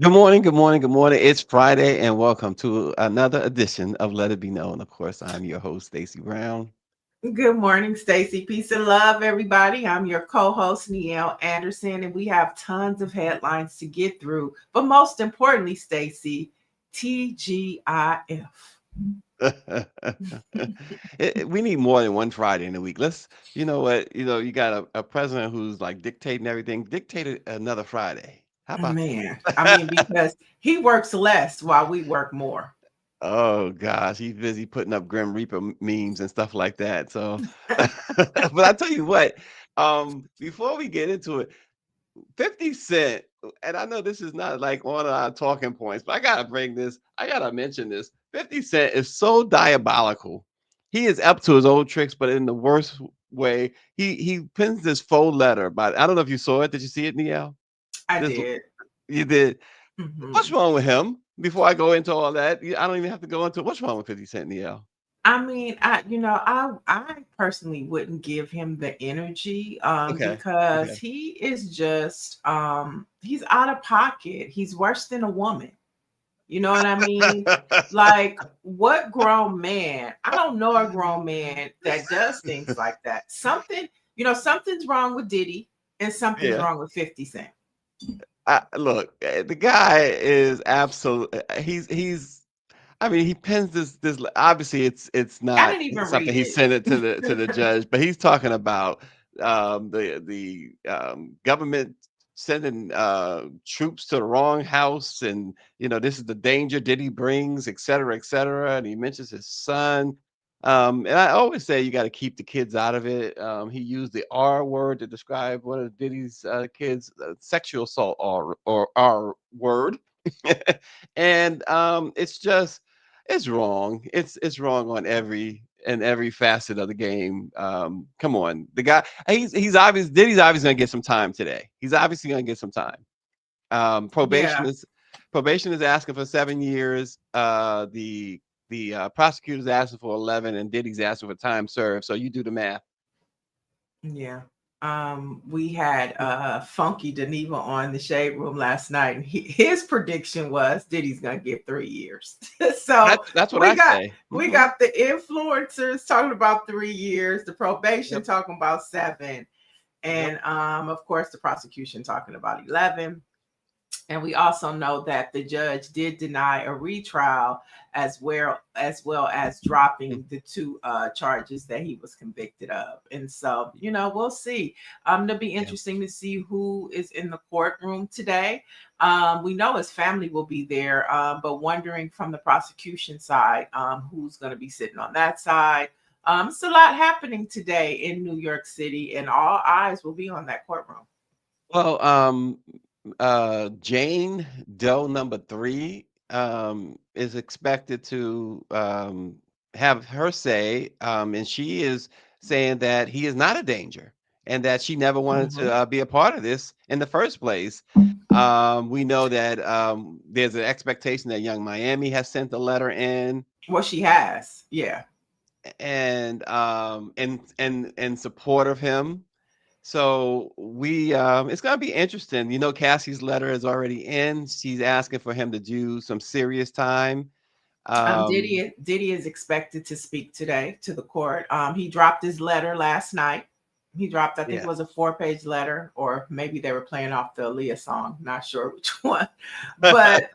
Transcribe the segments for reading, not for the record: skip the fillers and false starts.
Good morning, good morning, good morning. It's Friday, and welcome to another edition of Let It Be Known. Of course, I'm your host, Stacy Brown. Good morning, Stacy. Peace and love, everybody. I'm your co-host, Niele Anderson, and we have tons of headlines to get through. But most importantly, Stacy, TGIF. We need more than one Friday in a week. You know what? You got a president who's like dictating everything. Dictated another Friday. How about Man, I mean, that? because he works less while we work more. Oh gosh, he's busy putting up Grim Reaper memes and stuff like that. So, but I tell you what, before we get into it, 50 Cent, and I know this is not like one of our talking points, but I gotta mention this. 50 Cent is so diabolical. He is up to his old tricks, but in the worst way. He pins this faux letter, but I don't know if you saw it. Did you see it, Niel? I This did. you did. What's Mhm. wrong with him? Before I go into all that, I don't even have to go into what's wrong with 50 Cent, Niel. I mean, I personally wouldn't give him the energy Okay. because Okay. he is just he's out of pocket. He's worse than a woman. You know what I mean? Like, what grown man? I don't know a grown man that does things like that. Something's wrong with Diddy and something's Yeah. wrong with 50 Cent. Look, the guy is absolute. He's. I mean, he pens this. Obviously, it's I not didn't even something read he it. sent it to the judge, but he's talking about the government sending troops to the wrong house, and this is the danger Diddy brings, et cetera, et cetera. And he mentions his son. And I always say you got to keep the kids out of it. He used the R word to describe one of Diddy's kids, sexual assault or R word. And it's wrong. It's wrong on every facet of the game. Come on, the guy. He's obvious. Diddy's obviously gonna get some time today. He's obviously gonna get some time. Um, probation Yeah. is probation is asking for 7 years. The prosecutor's asking for 11, and Diddy's asking for time served. So you do the math. Yeah. We had Funky Geneva on the Shade Room last night, and his prediction was Diddy's gonna get 3 years. So That's what we I got say. we got the influencers talking about 3 years, the probation Yep. talking about seven, Yep. and of course the prosecution talking about 11. And we also know that the judge did deny a retrial as well as dropping the two charges that he was convicted of. And so, we'll see. It'll be Yeah. interesting to see who is in the courtroom today. We know his family will be there, but wondering from the prosecution side, who's going to be sitting on that side. It's a lot happening today in New York City, and all eyes will be on that courtroom. Well, Jane Doe number three is expected to have her say, and she is saying that he is not a danger and that she never wanted Mhm. to be a part of this in the first place. We know that there's an expectation that Young Miami has sent a letter in Well, she has, yeah. and in support of him. So it's gonna be interesting. Cassie's letter is already in. She's asking for him to do some serious time. Um, Diddy is expected to speak today to the court. He dropped his letter last night. He dropped, I think it yeah, was a 4-page letter, or maybe they were playing off the Aaliyah song. Not sure which one, but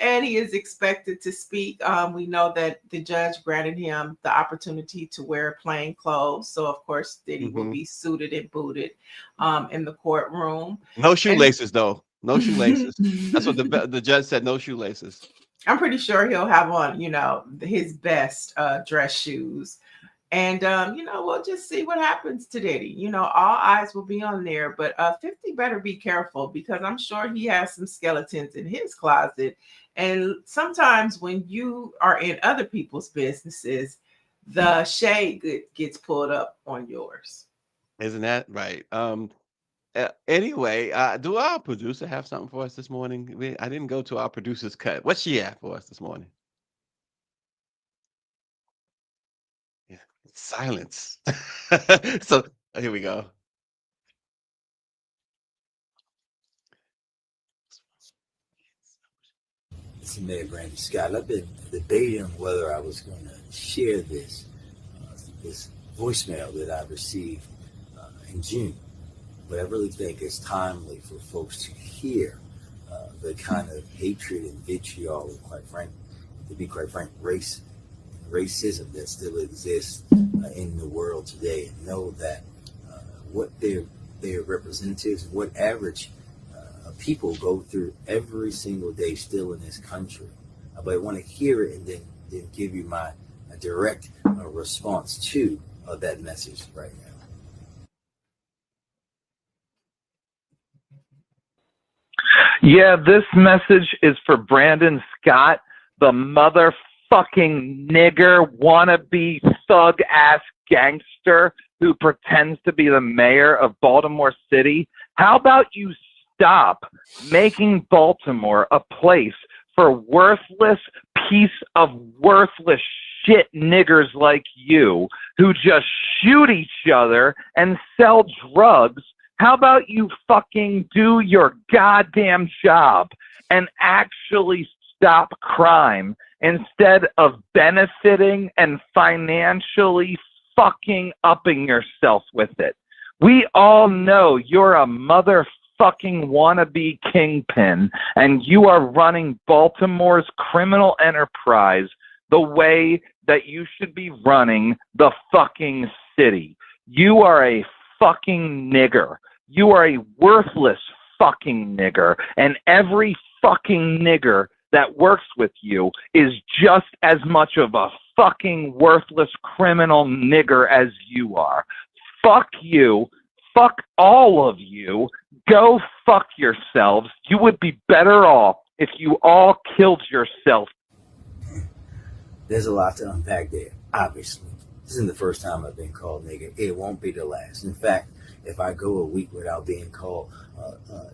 and he is expected to speak. We know that the judge granted him the opportunity to wear plain clothes, so of course Diddy will hmm be suited and booted in the courtroom, no and shoelaces though. No shoelaces. That's what the judge said. No shoelaces. I'm pretty sure he'll have on, his best dress shoes. And, we'll just see what happens to Diddy. All eyes will be on there, but 50 better be careful because I'm sure he has some skeletons in his closet. And sometimes when you are in other people's businesses, the shade gets pulled up on yours. Isn't that right? Anyway, do our producer have something for us this morning? I didn't go to our producer's cut. What's she have for us this morning? Yeah, silence. So here we go. This is Mayor Brandon Scott. I've been debating whether I was going to share this voicemail that I received in June, but I really think it's timely for folks to hear the kind of hatred and vitriol, and to be quite frank, racism that still exists in the world today, and know that what their representatives and what average people go through every single day still in this country. But I want to hear it and then give you my direct response to that message right now. Yeah, this message is for Brandon Scott, the motherfucking nigger wannabe thug ass gangster who pretends to be the mayor of Baltimore City. How about you stop making Baltimore a place for worthless piece of worthless shit niggers like you who just shoot each other and sell drugs? How about you fucking do your goddamn job and actually stop crime instead of benefiting and financially fucking upping yourself with it? We all know you're a motherfucking wannabe kingpin, and you are running Baltimore's criminal enterprise the way that you should be running the fucking city. You are a fucking nigger. You are a worthless fucking nigger, and every fucking nigger that works with you is just as much of a fucking worthless criminal nigger as you are. Fuck you. Fuck all of you. Go fuck yourselves. You would be better off if you all killed yourself. There's a lot to unpack there, obviously. This isn't the first time I've been called nigger. It won't be the last. In fact, if I go a week without being called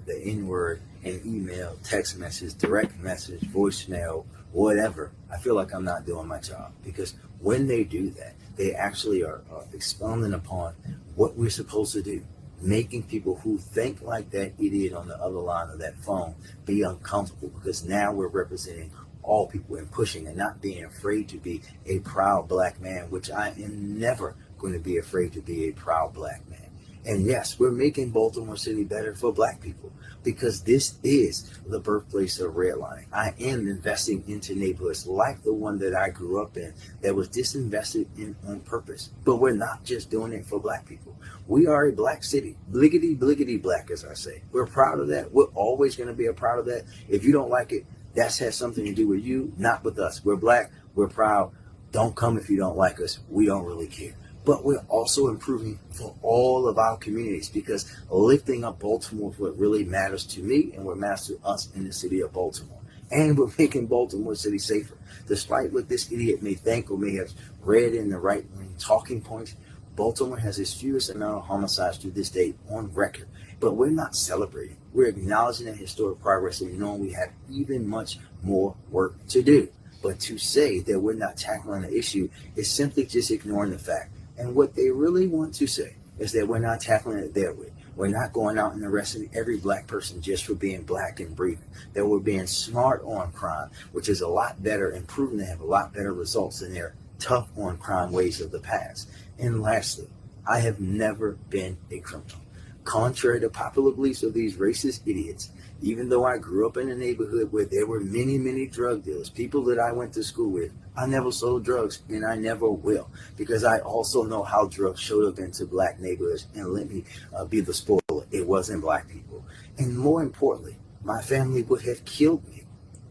the N-word in email, text message, direct message, voicemail, whatever, I feel like I'm not doing my job. Because when they do that, they actually are expounding upon what we're supposed to do, making people who think like that idiot on the other line of that phone be uncomfortable, because now we're representing all people and pushing and not being afraid to be a proud black man, which I am never going to be afraid to be a proud black man. And yes, we're making Baltimore City better for black people, because this is the birthplace of redlining. I am investing into neighborhoods like the one that I grew up in that was disinvested in on purpose. But we're not just doing it for black people. We are a black city, bliggity, bliggity black, as I say. We're proud of that. We're always going to be a proud of that. If you don't like it, that has something to do with you, not with us. We're black. We're proud. Don't come if you don't like us. We don't really care. But we're also improving for all of our communities, because lifting up Baltimore is what really matters to me and what matters to us in the city of Baltimore. And we're making Baltimore City safer. Despite what this idiot may think or may have read in the right-wing talking points, Baltimore has its fewest amount of homicides to this day on record. But we're not celebrating. We're acknowledging that historic progress and knowing we have even much more work to do. But to say that we're not tackling the issue is simply just ignoring the fact. And what they really want to say is that we're not tackling it their way. We're not going out and arresting every black person just for being black and breathing. That we're being smart on crime, which is a lot better and proven to have a lot better results than their tough on crime ways of the past. And lastly, I have never been a criminal. Contrary to popular beliefs of these racist idiots, even though I grew up in a neighborhood where there were many, many drug dealers, people that I went to school with, I never sold drugs, and I never will, because I also know how drugs showed up into black neighborhoods. And let me be the spoiler, it wasn't black people. And more importantly, my family would have killed me.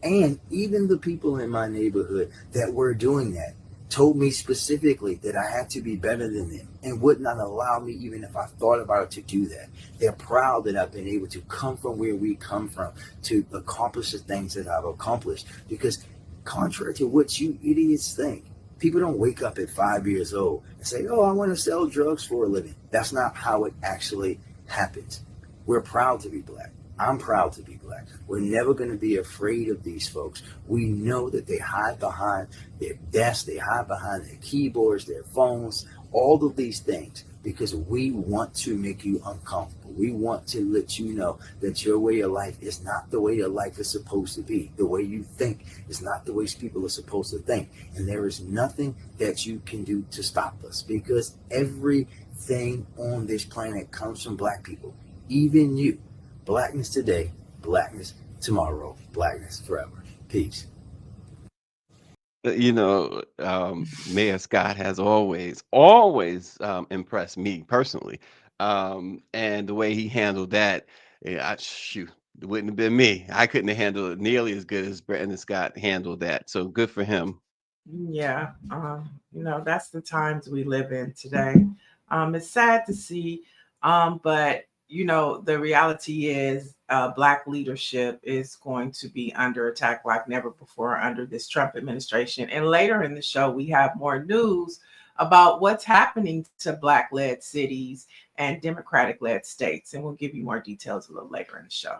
And even the people in my neighborhood that were doing that told me specifically that I had to be better than them and would not allow me, even if I thought about it, to do that. They're proud that I've been able to come from where we come from to accomplish the things that I've accomplished, because contrary to what you idiots think, people don't wake up at 5 years old and say, oh, I want to sell drugs for a living. That's not how it actually happens. We're proud to be black. I'm proud to be black. We're never going to be afraid of these folks. We know that they hide behind their desks, they hide behind their keyboards, their phones, All of these things because we want to make you uncomfortable. We want to let you know that your way of life is not the way your life is supposed to be. The way you think is not the way people are supposed to think. And there is nothing that you can do to stop us because everything on this planet comes from black people, even you. Blackness today, blackness tomorrow, blackness forever. Peace. Mayor Scott has always impressed me personally. And the way he handled that, shoot, it wouldn't have been me. I couldn't have handled it nearly as good as Brandon Scott handled that. So good for him. Yeah, that's the times we live in today. It's sad to see, but the reality is, black leadership is going to be under attack like never before under this Trump administration. And later in the show, we have more news about what's happening to black-led cities and Democratic-led states, and we'll give you more details a little later in the show.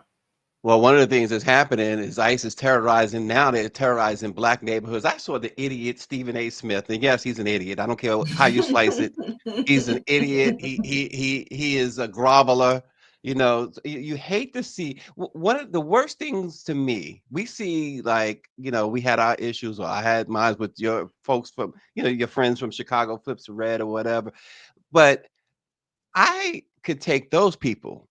Well, one of the things that's happening is ICE is terrorizing. Now they're terrorizing black neighborhoods. I saw the idiot Stephen A. Smith, and yes, he's an idiot. I don't care how you slice it. He's an idiot. He is a groveler. You hate to see one of the worst things to me. We see, like, we had our issues, or I had mine with your folks from, your friends from Chicago Flips Red or whatever. But I could take those people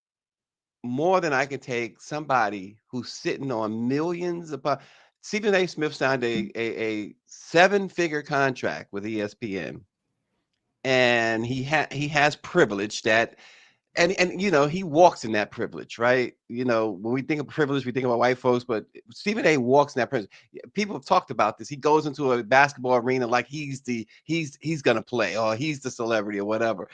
more than I can take somebody who's sitting on millions of Stephen A. Smith signed a seven-figure contract with ESPN, and he has privilege that and he walks in that privilege, right? When we think of privilege, we think about white folks, but Stephen A. walks in that privilege. People have talked about this. He goes into a basketball arena like he's gonna play, or he's the celebrity or whatever.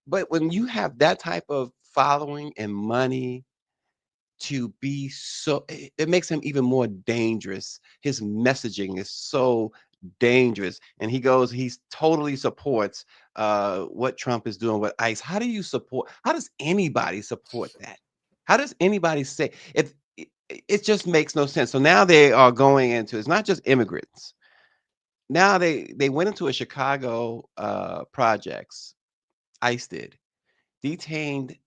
But when you have that type of following and money to be so, it makes him even more dangerous. His messaging is so dangerous. And he totally supports what Trump is doing with ICE. How does anybody support that? How does anybody say it just makes no sense. So now they are going into, it's not just immigrants. Now they went into a Chicago projects, ICE did, detained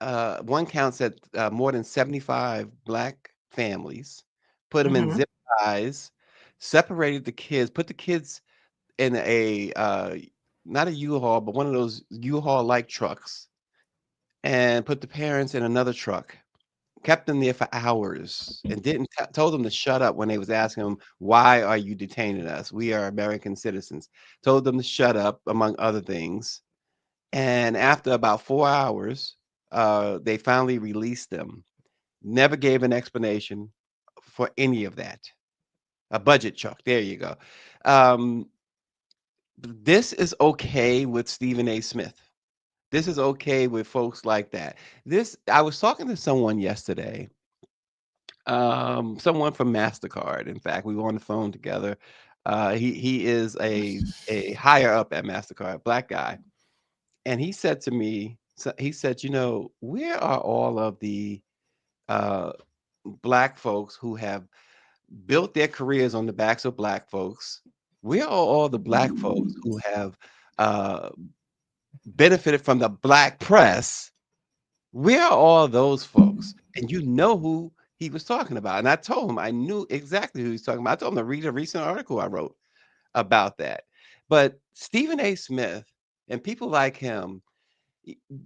one count said more than 75 black families, put them in Hmm. zip ties, separated the kids, put the kids in a not a U-Haul, but one of those U-Haul like trucks, and put the parents in another truck. Kept them there for hours and didn't told them to shut up when they was asking them, why are you detaining us? We are American citizens. Told them to shut up, among other things. And after about 4 hours, they finally released them. Never gave an explanation for any of that. A budget chuck. There you go. Um, this is okay with Stephen A. Smith. This is okay with folks like that. I was talking to someone yesterday, someone from MasterCard. In fact, we were on the phone together. He is a higher up at MasterCard, black guy. And he said to me, he said, where are all of the uh, black folks who have built their careers on the backs of black folks? Where are all the black folks who have uh, benefited from the black press? Where are all those folks? And you know who he was talking about. And I told him I knew exactly who he was talking about. I told him to read a recent article I wrote about that. But Stephen A. Smith and people like him,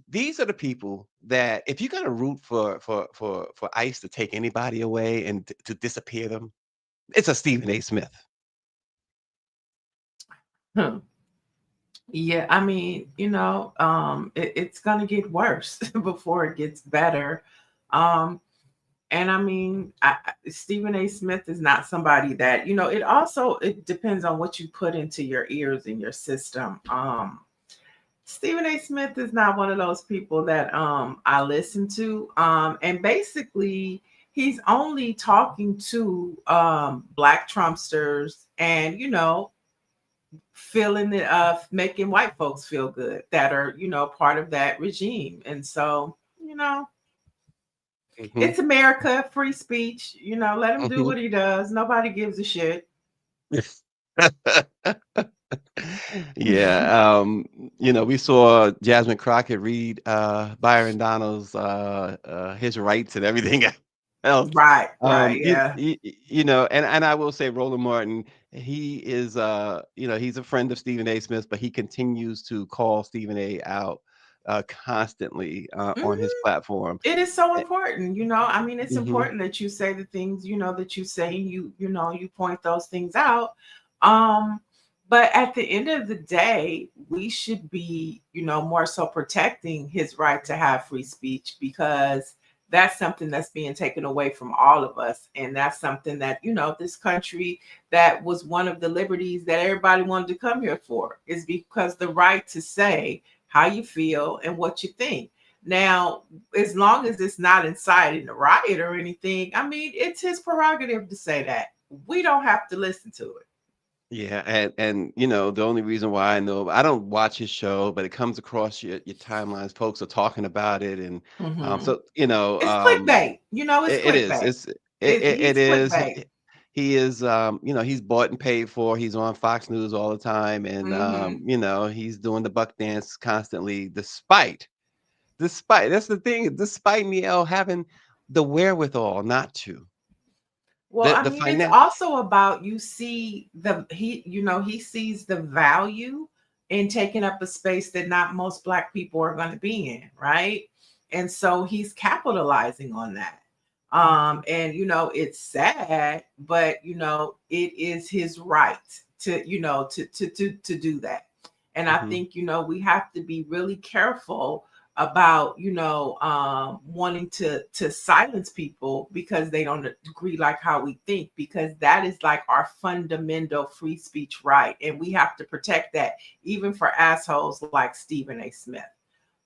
these are the people that if you're going to root for ICE to take anybody away and to disappear them, it's a Stephen A. Smith. Hmm. Yeah, I mean, it's gonna get worse before it gets better. Um, and I mean, Stephen A. Smith is not somebody that, it depends on what you put into your ears and your system. Stephen A. Smith is not one of those people that I listen to. And basically he's only talking to black Trumpsters and, feeling it making white folks feel good that are, part of that regime. And so, Hmm. it's America, free speech, let him do Hmm. what he does. Nobody gives a shit. Yeah, we saw Jasmine Crockett read Byron Donald's his rights and everything else. Right, right, yeah. And I will say Roland Martin, he is he's a friend of Stephen A. Smith, but he continues to call Stephen A. out constantly on his Mhm. platform. It is so Eh, important, I mean, it's mhm. important that you say the things, that you say, and you point those things out. Um, but at the end of the day, we should be, more so protecting his right to have free speech, because that's something that's being taken away from all of us. And that's something that, this country, that was one of the liberties that everybody wanted to come here for, is because the right to say how you feel and what you think. Now, as long as it's not inciting a riot or anything, I mean, it's his prerogative to say that. We don't have to listen to it. Yeah, and the only reason why I don't watch his show, but it comes across your timelines. Folks are talking about it, and Mhm. so It's clickbait. It's it is. clickbait. It He's is. clickbait. He is. He's bought and paid for. He's on Fox News all the time, and Mhm. he's doing the buck dance constantly, despite that's the thing. Despite Niele having the wherewithal not to Well, I the mean, it's finance. also about, he sees the value in taking up a space that not most Black people are going to be in, right? And so he's capitalizing on that. And it's sad, but it is his right to, to do that. And I Mhm, think, we have to be really careful about, wanting to silence people because they don't agree like how we think, because that is like our fundamental free speech right, and we have to protect that, even for assholes like Stephen A. Smith.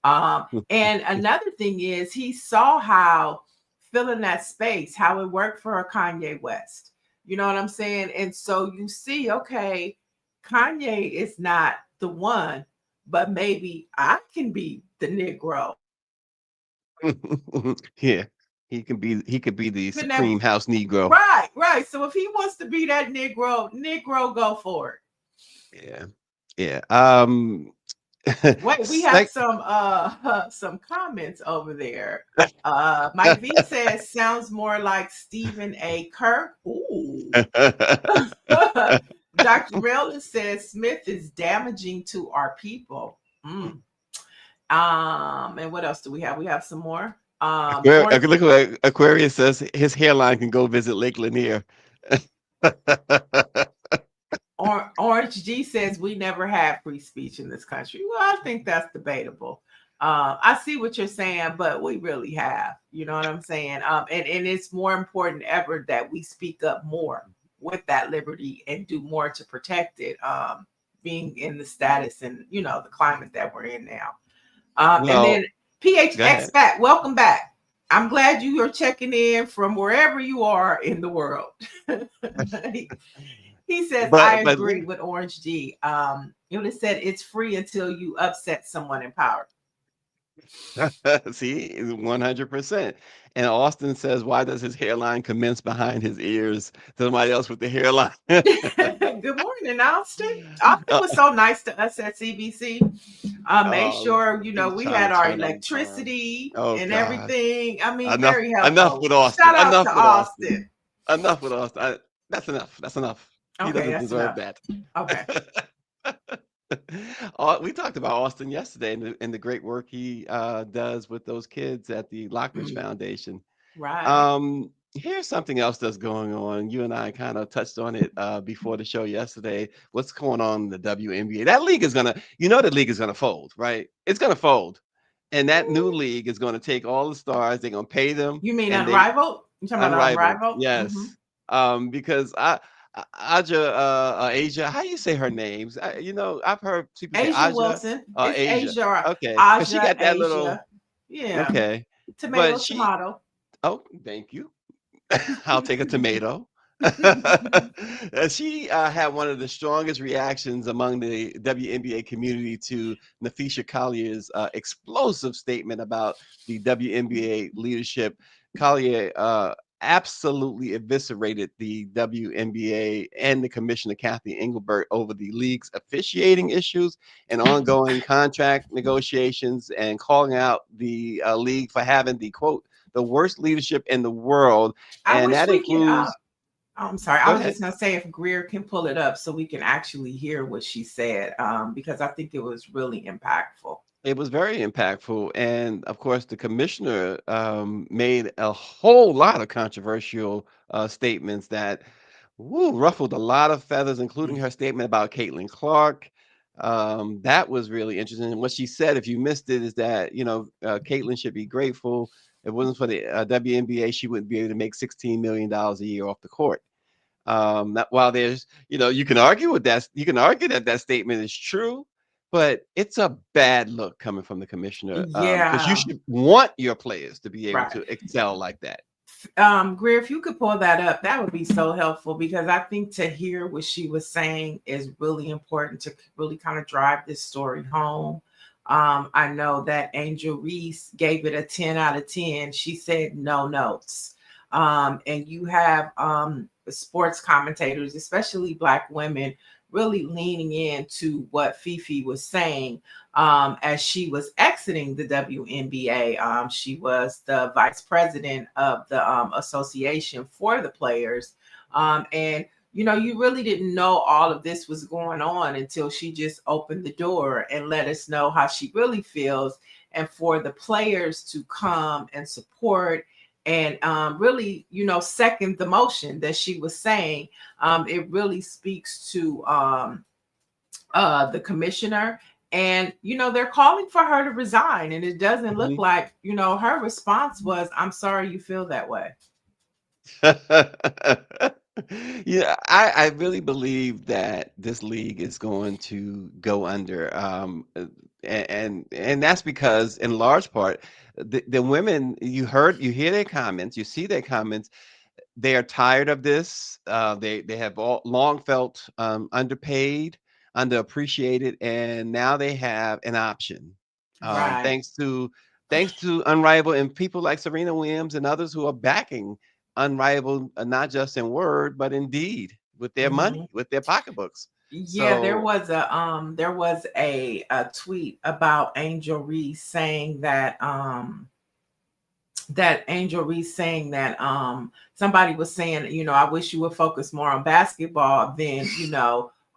And another thing is, he saw how filling that space, how it worked for a Kanye West. You know what I'm saying? And so you see, okay, Kanye is not the one, but maybe I can be the Negro. Yeah, he could be the Even that, supreme house Negro. right, right. So if he wants to be that Negro, Negro, go for it. Yeah, yeah. Wait, we have Sec some some comments over there. Mike V says sounds more like Stephen A. Kirk. Ooh. Dr. Raylan says Smith is damaging to our people. Mm. And what else do we have? We have some more. Orange Look what Aquarius says. His hairline can go visit Lake Lanier. Orange G says we never had free speech in this country. Well, I think that's debatable. I see what you're saying, but we really have. You know what I'm saying? And it's more important ever that we speak up more with that liberty and do more to protect it. Being in the status and the climate that we're in now. And then Well, go PHX ahead. back, welcome back. I'm glad you are checking in from wherever you are in the world. He says, I But agree with Orange G. It would have said it's free until you upset someone in power. see, 100%. And Austin says, why does his hairline commence behind his ears? Somebody else with the hairline. Good morning, Austin. Austin Uh, was so nice to us at CBC. Made oh, sure, he's we trying had to our turn on the charm. electricity Oh and God. everything. I mean, Enough, very enough helpful. with Austin. Shout out Enough to with Austin. Austin. Enough with Austin. That's enough. That's enough. He Okay, doesn't that's deserve enough. that. Okay. We talked about Austin yesterday and the great work he does with those kids at the Lockridge Foundation. Right. Here's something else that's going on. You and I kind of touched on it before the show yesterday. What's going on in the WNBA? That league is gonna, the league is gonna fold, right? It's gonna fold, and that new league is gonna take all the stars. They're gonna pay them, You mean and they Unrivaled? You talking about unrivaled. Unrivaled? Yes, because Aja, Asia, how you say her names? I've heard people say Asia Aja Wilson. or It's Asia. Asia. Okay, because she Aja, got that little. Asia. Yeah. Okay, but Tomato, she. tomato. Oh, thank you. I'll take a tomato. She had one of the strongest reactions among the WNBA community to Nafisha Collier's explosive statement about the WNBA leadership. Collier absolutely eviscerated the WNBA and the commissioner Kathy Engelbert over the league's officiating issues and ongoing contract negotiations, and calling out the league for having the quote the worst leadership in the world, I and wish that we could. includes. I'm sorry. I Go was ahead. just gonna say if Greer can pull it up so we can actually hear what she said, because I think it was really impactful. It was very impactful, and of course, the commissioner made a whole lot of controversial statements that ruffled a lot of feathers, including her statement about Caitlin Clark. That was really interesting. And what she said, if you missed it, is that Caitlin should be grateful. If it wasn't for the WNBA, she wouldn't be able to make $16 million a year off the court. That while there's, you can argue with that, you can argue that that statement is true, but it's a bad look coming from the commissioner, because you Yeah, should want your players to be able right. to excel like that. Greer, if you could pull that up, that would be so helpful because I think to hear what she was saying is really important to really kind of drive this story home. I know that Angel Reese gave it a 10 out of 10. She said no notes. And you have sports commentators, especially Black women, really leaning into what Fifi was saying as she was exiting the WNBA. She was the vice president of the association for the players. And you really didn't know all of this was going on until she just opened the door and let us know how she really feels. And for the players to come and support and really, second the motion that she was saying, it really speaks to the commissioner. And, they're calling for her to resign. And it doesn't look Mhm. like, her response was, I'm sorry you feel that way. Yeah, I really believe that this league is going to go under, and that's because, in large part, the women, you hear their comments, you see their comments. They are tired of this. They have all long felt underpaid, underappreciated, and now they have an option. Right. Thanks to Unrivaled and people like Serena Williams and others who are backing Unrivaled, not just in word but in deed, with their Mhm. money, with their pocketbooks. Yeah, there So, was a tweet about Angel Reese saying that Angel Reese saying that somebody was saying, I wish you would focus more on basketball than,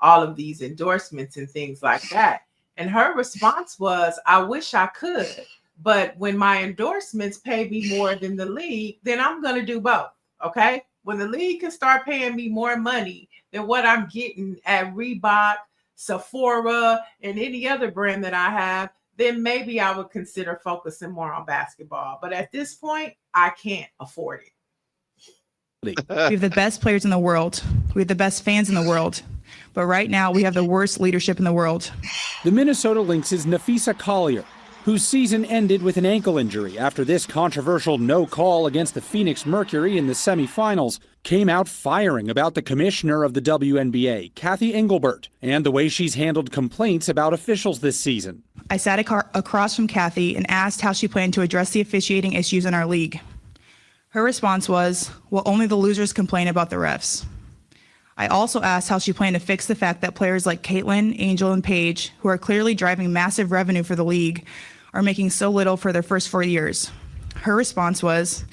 all of these endorsements and things like that. And her response was, I wish I could, but when my endorsements pay me more than the league, then I'm going to do both. Okay. When the league can start paying me more money than what I'm getting at Reebok, Sephora, and any other brand that I have, then maybe I would consider focusing more on basketball. But at this point, I can't afford it. We have the best players in the world. We have the best fans in the world. But right now, we have the worst leadership in the world. The Minnesota Lynx' Nafisa Collier, whose season ended with an ankle injury after this controversial no call against the Phoenix Mercury in the semifinals, came out firing about the commissioner of the WNBA, Kathy Engelbert, and the way she's handled complaints about officials this season. I sat across from Kathy and asked how she planned to address the officiating issues in our league. Her response was, well, only the losers complain about the refs. I also asked how she planned to fix the fact that players like Caitlin, Angel, and Paige, who are clearly driving massive revenue for the league, are making so little for their first 4 years. Her response was,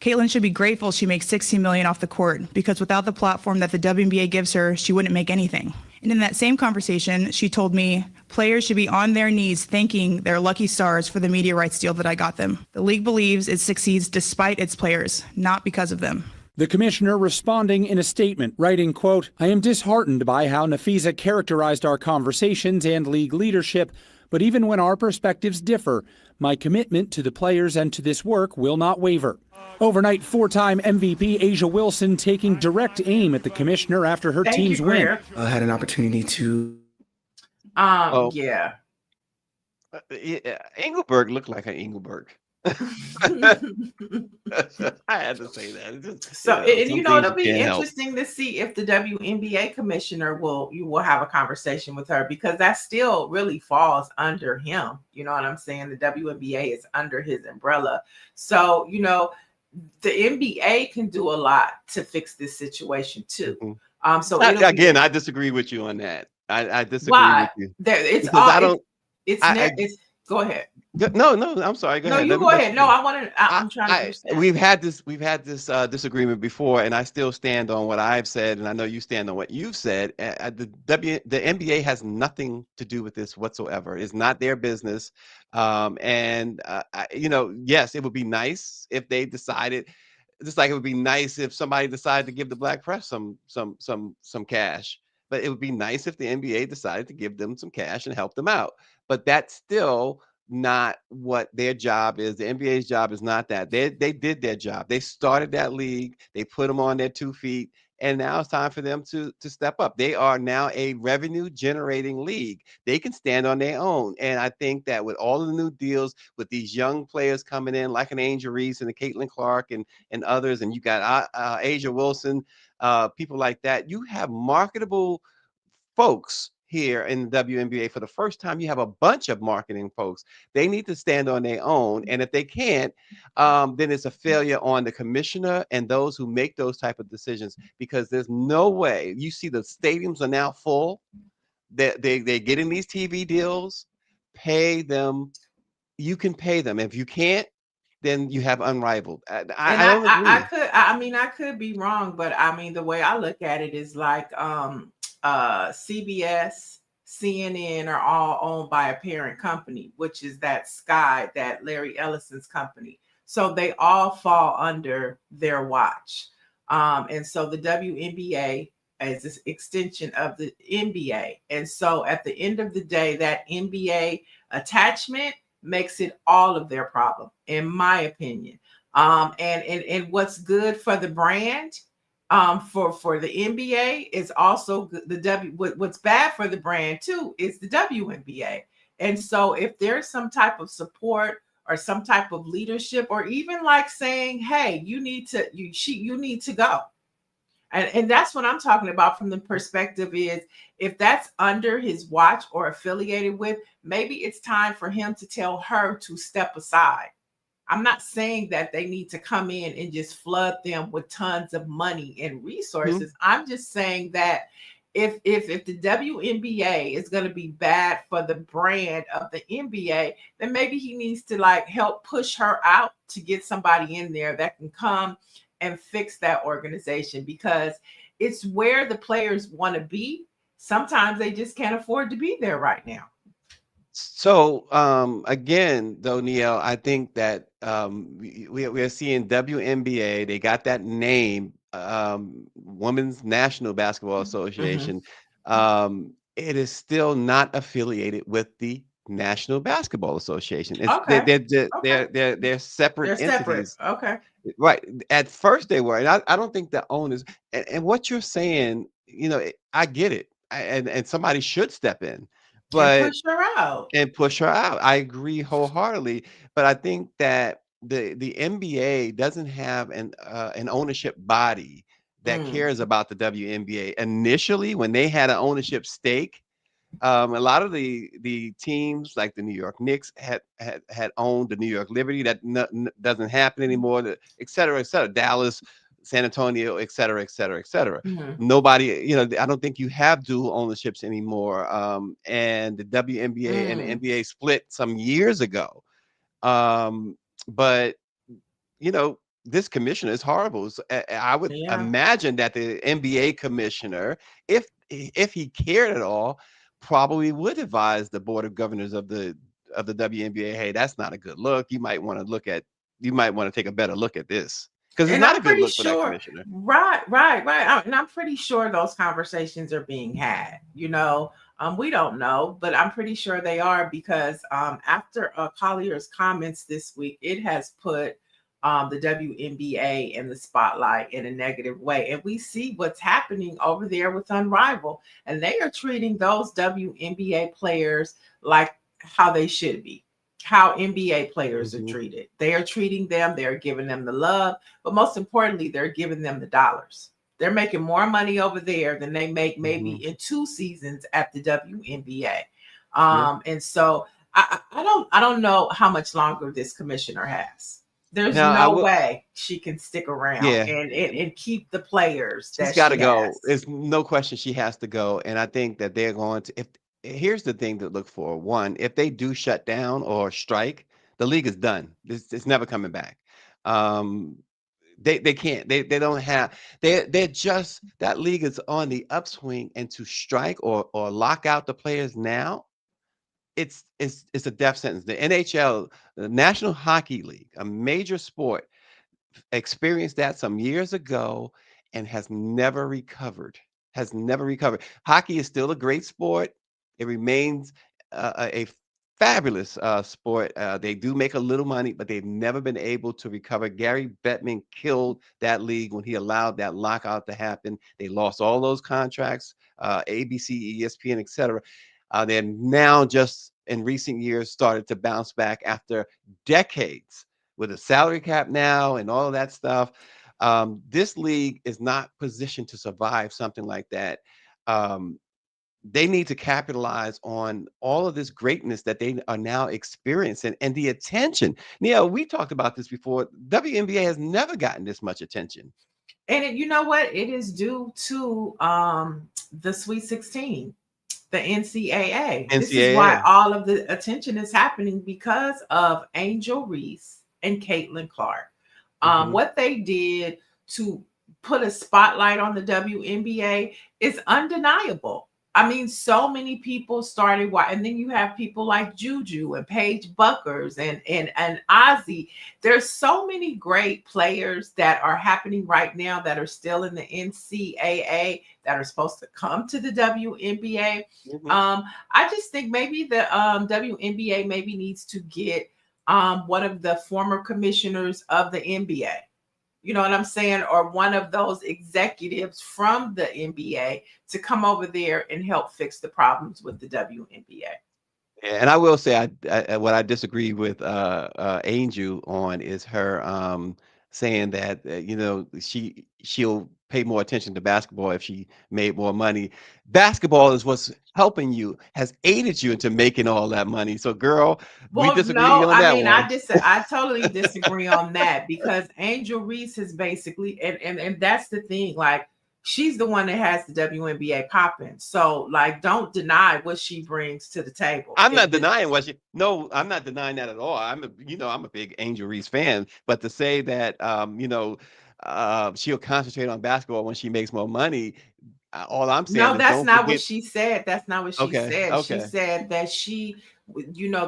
Caitlin should be grateful she makes $16 million off the court because without the platform that the WNBA gives her, she wouldn't make anything. And in that same conversation, she told me players should be on their knees thanking their lucky stars for the media rights deal that I got them. The league believes it succeeds despite its players, not because of them. The commissioner responding in a statement, writing, quote, I am disheartened by how Nafisa characterized our conversations and league leadership, but even when our perspectives differ, my commitment to the players and to this work will not waver. Overnight four-time MVP Asia Wilson taking direct aim at the commissioner after her Thank team's you, win. Greer. I had an opportunity to. Oh. Yeah. Engelberg looked like an Engelberg. I had to say that. So, some and things it'll you be can't help. interesting to see if the WNBA commissioner will have a conversation with her because that still really falls under him. You know what I'm saying? The WNBA is under his umbrella. So, the NBA can do a lot to fix this situation too. Mhm. So it'll be Again, I disagree with you on that. I disagree why with you there. It's because all. I don't. I It's. Go ahead. no. I'm sorry. Go No, ahead. you Let me go let ahead. you No, finish. I want to. I'm trying to understand. We've had this disagreement before, and I still stand on what I've said, and I know you stand on what you've said. The NBA has nothing to do with this whatsoever. It's not their business. Yes, it would be nice if they decided, just like it would be nice if somebody decided to give the black press some cash. But it would be nice if the NBA decided to give them some cash and help them out. But that's still not what their job is. The NBA's job is not that. They did their job. They started that league. They put them on their 2 feet, and now it's time for them to step up. They are now a revenue generating league. They can stand on their own. And I think that with all of the new deals, with these young players coming in, like an Angel Reese and a Caitlin Clark and others, and you got Asia Wilson, people like that, you have marketable folks here in the WNBA. For the first time, you have a bunch of marketing folks. They need to stand on their own, and if they can't, then it's a failure on the commissioner and those who make those type of decisions, because there's no way. You see the stadiums are now full. They're getting these TV deals. Pay them. You can pay them. If you can't, then you have unrivaled. And I don't agree. I mean, I could be wrong, but I mean, the way I look at it is like CBS, CNN are all owned by a parent company, which is that Sky, that Larry Ellison's company. So they all fall under their watch. And so the WNBA is this extension of the NBA. And so at the end of the day, that NBA attachment makes it all of their problem, in my opinion. And what's good for the brand, for the NBA is also good. What's bad for the brand too is the WNBA. And so if there's some type of support or some type of leadership, or even like saying, hey, you need to go. And that's what I'm talking about from the perspective is, if that's under his watch or affiliated with, maybe it's time for him to tell her to step aside. I'm not saying that they need to come in and just flood them with tons of money and resources. I'm just saying that if the WNBA is going to be bad for the brand of the NBA, then maybe he needs to like help push her out to get somebody in there that can come and fix that organization, because it's where the players want to be. Sometimes they just can't afford to be there right now. So again, though, Niele, I think that we're seeing WNBA. They got that name, Women's National Basketball Mm-hmm. Association. It is still not affiliated with the National Basketball Association. It's Okay. Okay. they're separate They're separate. entities. Okay. Right. At first they were, and I don't think the owners, and what you're saying, I get it, and somebody should step in, And but push her out. and push her out. I agree wholeheartedly, but I think that the NBA doesn't have an ownership body that Mm. cares about the WNBA. Initially, when they had an ownership stake, a lot of the teams like the New York Knicks had owned the New York Liberty. That doesn't happen anymore. Et cetera, et cetera. Dallas, San Antonio, et cetera, et cetera, et cetera. Mhm. Nobody, I don't think you have dual ownerships anymore. And the WNBA and the Mm. NBA split some years ago. But this commissioner is horrible. So I would Yeah. imagine that the NBA commissioner, if he cared at all, probably would advise the board of governors of the WNBA, hey, that's not a good look. You might want to take a better look at this, because it's And not a I'm good pretty look for that sure, commissioner. right. And I'm pretty sure those conversations are being had. We don't know, but I'm pretty sure they are, because after Collier's comments this week, it has put the WNBA in the spotlight in a negative way. And we see what's happening over there with Unrivaled. And they are treating those WNBA players like how they should be, how NBA players are Mhm. treated. They are treating them, they're giving them the love, but most importantly, they're giving them the dollars. They're making more money over there than they make maybe Mhm. in 2 seasons at the WNBA. Yeah. And so I don't know how much longer this commissioner has. There's Now I no will. way she can stick around Yeah, and keep the players she's that got to she go. has. There's no question she has to go, and I think that they're going to. If here's the thing to look for: one, if they do shut down or strike, the league is done. It's never coming back. Um, they can't. They don't have. They're just that league is on the upswing, and to strike or lock out the players now, it's a death sentence. The NHL, the National Hockey League, a major sport, experienced that some years ago and has never recovered. Has never recovered. Hockey is still a great sport. It remains a fabulous sport. They do make a little money, but they've never been able to recover. Gary Bettman killed that league when he allowed that lockout to happen. They lost all those contracts, ABC, ESPN, etc. They're now just in recent years started to bounce back after decades with a salary cap now and all of that stuff. This league is not positioned to survive something like that. Um, they need to capitalize on all of this greatness that they are now experiencing and the attention. Neil, we talked about this before. WNBA has never gotten this much attention. And you know what? It is due to the Sweet 16, the NCAA. This is why NCAA. all of the attention is happening because of Angel Reese and Caitlin Clark. Hmm. What they did to put a spotlight on the WNBA is undeniable. I mean, so many people started and then you have people like Juju and Paige Buckers and Ozzy. There's so many great players that are happening right now that are still in the NCAA that are supposed to come to the WNBA. Hmm. I just think maybe the WNBA maybe needs to get one of the former commissioners of the NBA, you know what I'm saying, or one of those executives from the NBA to come over there and help fix the problems with the WNBA. And I will say, what I disagree with Angel on is her saying that she'll pay more attention to basketball if she made more money. Basketball is what's helping you, has aided you into making all that money. So, girl, we Well, disagree no, on I that mean, one. I totally disagree on that because Angel Reese is basically, and that's the thing, like she's the one that has the WNBA popping. So, like, don't deny what she brings to the table. I'm not denying what she. No, I'm not denying that at all. I'm a big Angel Reese fan. But to say that, she'll concentrate on basketball when she makes more money, all I'm saying No, is that's don't not what forget. she said. That's not what she Okay, said. She okay. said that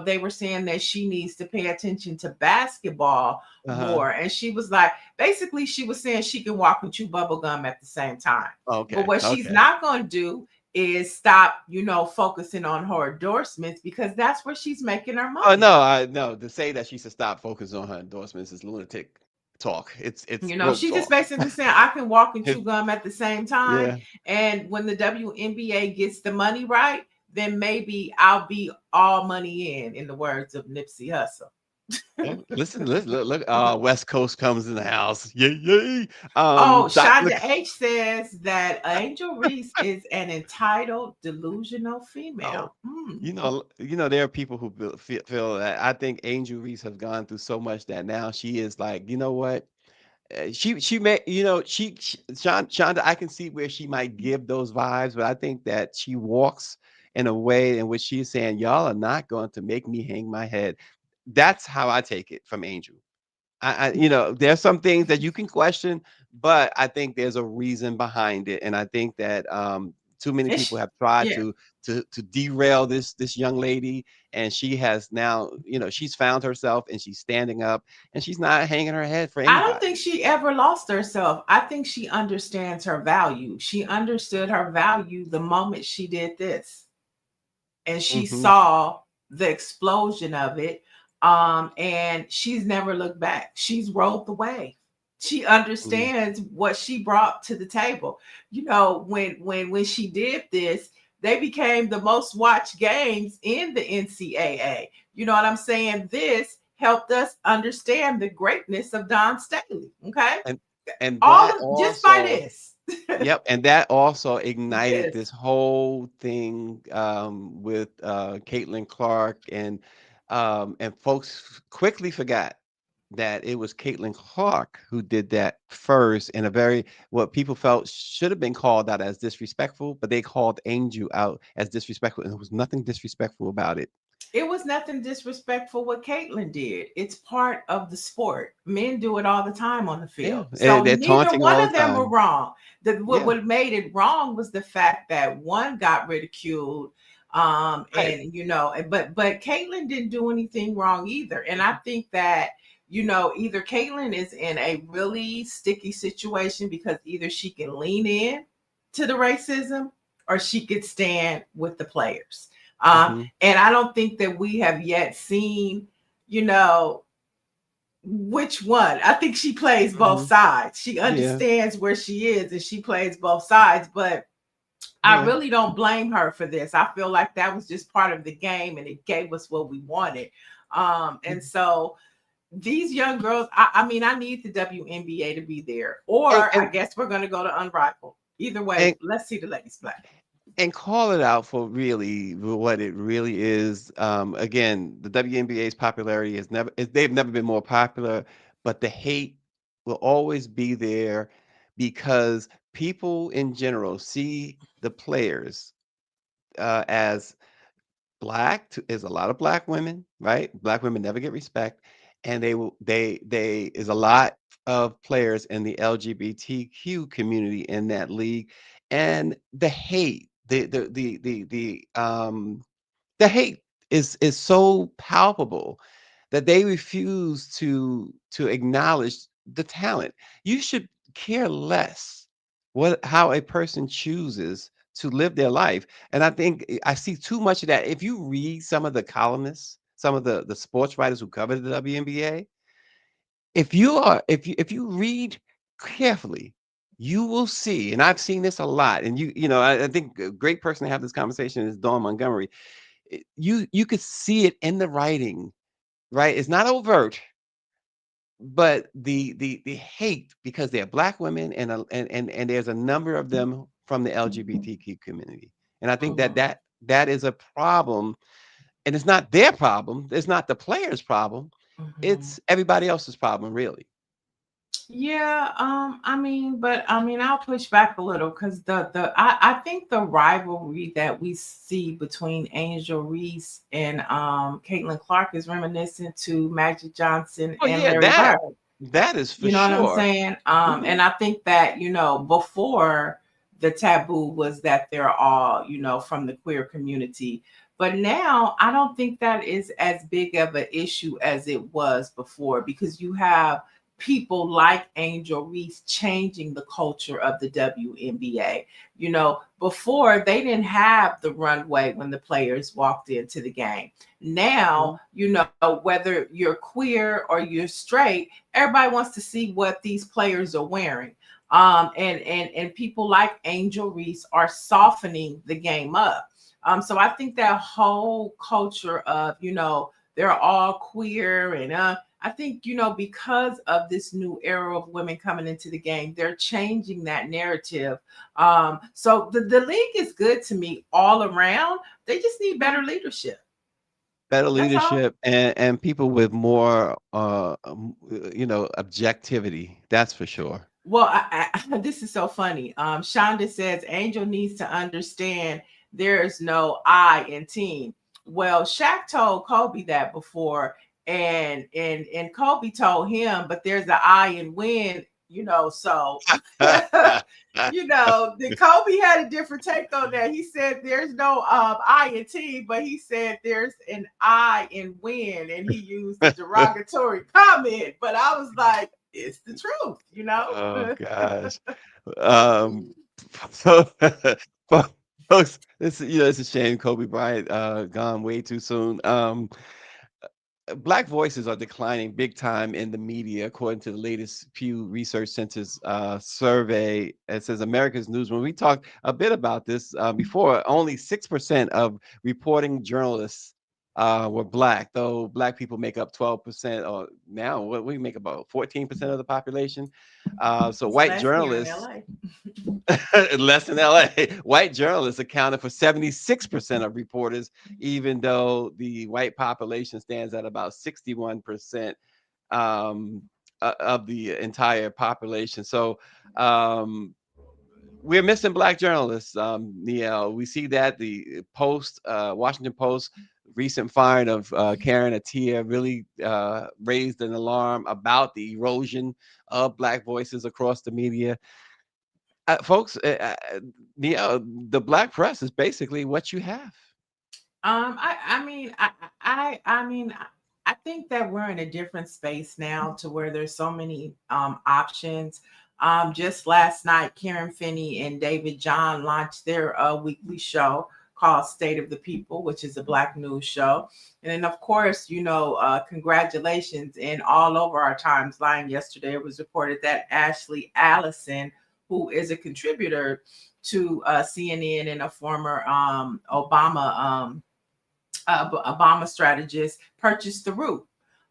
they were saying that she needs to pay attention to basketball Uh-huh. more. And she was like, basically, she was saying she can walk and chew bubble gum at the same time. But Okay, what she's okay. not going to do is stop, focusing on her endorsements because that's where she's making her Oh money. no, I no. To say that she should stop focusing on her endorsements is lunatic talk. It's broke She just talk. basically saying I can walk and chew It's, gum at the same time. yeah. And when the WNBA gets the money right, then maybe I'll be all money in the words of Nipsey Hussle. Listen, look. West Coast comes in the house. Yay, yay. Oh, Doctor. Shonda H says that Angel Reese is an entitled, delusional Oh, female. there are people who feel that. I think Angel Reese has gone through so much that now she is like, you know what? She may, Shonda, I can see where she might give those vibes, but I think that she walks in a way in which she's saying, y'all are not going to make me hang my head. That's how I take it from Angel. There's some things that you can question, but I think there's a reason behind it, and I think that too many And people have tried yeah, to derail this young lady, and she has now, she's found herself, and she's standing up, and she's not hanging her head for I don't anybody. think she ever lost herself. I think she understands her value. She understood her value the moment she did this. And she Hmm. saw the explosion of it. And she's never looked back. She's rolled the wave. She understands what she brought to the table. When she did this, they became the most watched games in the NCAA. You know what I'm saying? This helped us understand the greatness of Don Staley. Okay, and and all that of just by also. this. Yep, and that also ignited Yes. this whole thing with Caitlin Clark, and folks quickly forgot. that it was Caitlin Clark who did that first in a very what people felt should have been called out as disrespectful, but they called Angel out as disrespectful, and there was nothing disrespectful about it. It was nothing disrespectful what Caitlyn did. It's part of the sport. Men do it all the time on the Yeah, field. and So they're neither taunting one all of the them were time. wrong. Yeah, What made it wrong was the fact that one got ridiculed. right. And but Caitlyn didn't do anything wrong either. And I think that either Caitlyn is in a really sticky situation because either she can lean in to the racism or she could stand with the players. Hmm. And I don't think that we have yet seen, you know, which one. I think she plays both Hmm. sides. She Yeah, understands where she is and she plays both sides. But I yeah. really don't blame her for this. I feel like that was just part of the game and it gave us what we wanted. And Mhm. so these young girls, I mean, I need the WNBA to be there, And or I and guess we're going to go to Unrivaled. Either and way, let's see the ladies play. and call it out for really what it really is. Again, the WNBA's popularity they've never been more popular, but the hate will always be there because people in general see the players as is a lot of black women, right? Black women never get respect, and they is a lot of players in the LGBTQ community in that league, and the hate, the hate is so palpable that they refuse to acknowledge the talent. You should care less what how a person chooses to live their life. And I think I see too much of that. If you read some of the columnists, some of the sports writers who cover the WNBA, if you read carefully, you will see, and I've seen this a lot, and I think a great person to have this conversation is Dawn Montgomery. You could see it in the writing, right? It's not overt, but the hate because they're black women and there's a number of them from the LGBTQ community. And I think that Mhm. that is a problem, and it's not their problem. It's not the players' problem. Mhm. It's everybody else's problem, really. Yeah, I mean, but I mean, I'll push back a little because I think the rivalry that we see between Angel Reese and Caitlin Clark is reminiscent to Magic Johnson Oh and yeah, Larry Bird. that is for You know what I'm sure. saying? Hmm. And I think that, before the taboo was that they're all, from the queer community. But now I don't think that is as big of an issue as it was before because you have people like Angel Reese changing the culture of the WNBA. Before they didn't have the runway when the players walked into the game. Now, whether you're queer or you're straight, everybody wants to see what these players are wearing. And people like Angel Reese are softening the game up. So I think that whole culture of, they're all queer and I think, because of this new era of women coming into the game, they're changing that narrative. So the league is good to me all around. They just need better leadership. Better That's all. leadership and people with more objectivity. That's for sure. Well, this is so funny. Shonda says Angel needs to understand there is no I in team. Well, Shaq told Kobe that before, and Kobe told him, but there's an I in win. So the Kobe had a different take on that. He said there's no I in team, but he said there's an I in win, and he used a derogatory comment. But I was like, it's the truth. Oh gosh. Um, so fo- folks, it's a shame Kobe Bryant gone way too soon. Black voices are declining big time in the media, according to the latest Pew Research Center's survey. It says America's News. When we talked a bit about this before, only 6% of reporting journalists were black, though black people make up 12%, or now what we make about 14% of the population. So It's white less here in journalists, LA. less in LA, white journalists accounted for 76% of reporters, even though the white population stands at about 61%. um, of the entire population. So um, we're missing black journalists, Niele. We see that the Washington Post, recent firing of Karen Attiah really raised an alarm about the erosion of black voices across the media. Folks, the black press is basically what you have. I mean, I mean, I think that we're in a different space now to where there's so many options. Just last night, Karen Finney and David John launched their weekly show called State of the People, which is a Black news show. And then, of course, congratulations. And all over our timeline yesterday, it was reported that Ashley Allison, who is a contributor to CNN and a former Obama strategist, purchased the root.